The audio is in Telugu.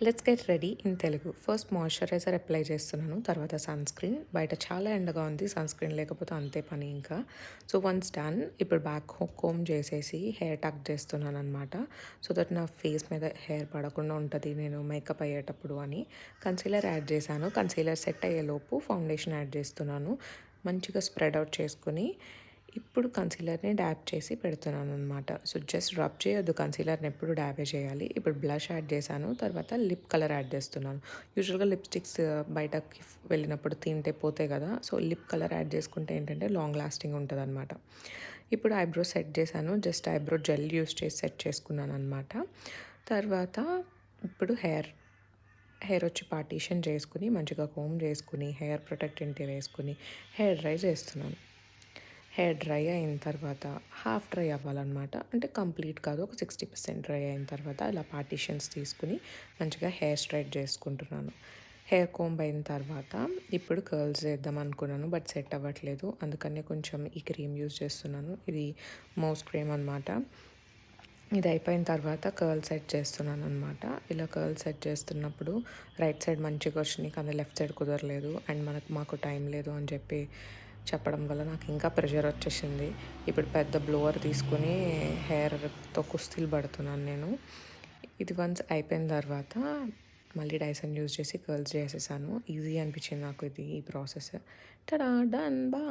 Let's get ready in Telugu. First moisturiser apply చేస్తున్నాను. తర్వాత సన్ స్క్రీన్. బయట చాలా ఎండగా ఉంది. సన్ స్క్రీన్ లేకపోతే అంతే పని ఇంకా. So once done. ఇప్పుడు బ్యాక్ కోమ్ చేసేసి హెయిర్ టక్ చేస్తున్నాను అనమాట. సో దట్ నా ఫేస్ మీద హెయిర్ పడకుండా ఉంటుంది నేను మేకప్ అయ్యేటప్పుడు అని. కన్సీలర్ యాడ్ చేశాను. కన్సీలర్ సెట్ అయ్యేలోపు ఫౌండేషన్ యాడ్ చేస్తున్నాను. మంచిగా స్ప్రెడ్ అవుట్ చేసుకుని ఇప్పుడు కన్సీలర్ని డ్యాబ్ చేసి పెడుతున్నాను అనమాట. సో జస్ట్ రబ్ చేయొద్దు, కన్సీలర్ని ఎప్పుడు డ్యాబే చేయాలి. ఇప్పుడు బ్లష్ యాడ్ చేశాను. తర్వాత లిప్ కలర్ యాడ్ చేస్తున్నాను. యూజువల్గా లిప్స్టిక్స్ బయటకి వెళ్ళినప్పుడు తింటే పోతాయి కదా. సో లిప్ కలర్ యాడ్ చేసుకుంటే ఏంటంటే లాంగ్ లాస్టింగ్ ఉంటుంది అనమాట. ఇప్పుడు ఐబ్రో సెట్ చేశాను. జస్ట్ ఐబ్రో జెల్ యూస్ చేసి సెట్ చేసుకున్నాను అనమాట. తర్వాత ఇప్పుడు హెయిర్ వచ్చి పార్టీషన్ చేసుకుని మంచిగా కోమ్ చేసుకుని హెయిర్ ప్రొటెక్టెంట్ వేసుకుని హెయిర్ డ్రై చేస్తున్నాను. హెయిర్ డ్రై అయిన తర్వాత హాఫ్ డ్రై అవ్వాలన్నమాట. అంటే కంప్లీట్ కాదు, ఒక 60% డ్రై అయిన తర్వాత ఇలా పార్టీషన్స్ తీసుకుని మంచిగా హెయిర్ స్ట్రైట్ చేసుకుంటున్నాను. హెయిర్ కోంబ్ అయిన తర్వాత ఇప్పుడు కర్ల్స్ చేద్దాం అనుకున్నాను, బట్ సెట్ అవ్వట్లేదు. అందుకనే కొంచెం ఈ క్రీమ్ యూజ్ చేస్తున్నాను. ఇది మౌస్ క్రీమ్ అనమాట. ఇది అయిపోయిన తర్వాత కర్ల్ సెట్ చేస్తున్నాను అనమాట. ఇలా కర్ల్ సెట్ చేస్తున్నప్పుడు రైట్ సైడ్ మంచిగా వచ్చినాయి కానీ లెఫ్ట్ సైడ్ కుదరలేదు. అండ్ మాకు టైం లేదు అని చెప్పడం వల్ల నాకు ఇంకా ప్రెషర్ వచ్చేసింది. ఇప్పుడు పెద్ద బ్లోవర్ తీసుకుని హెయిర్తో కుస్తీలు పడుతున్నాను నేను. ఇది వన్స్ అయిపోయిన తర్వాత మళ్ళీ డైసన్ యూజ్ చేసి కర్ల్స్ చేసేసాను. ఈజీ అనిపించింది నాకు ఈ ప్రాసెస్. Ta-da done. బాయ్.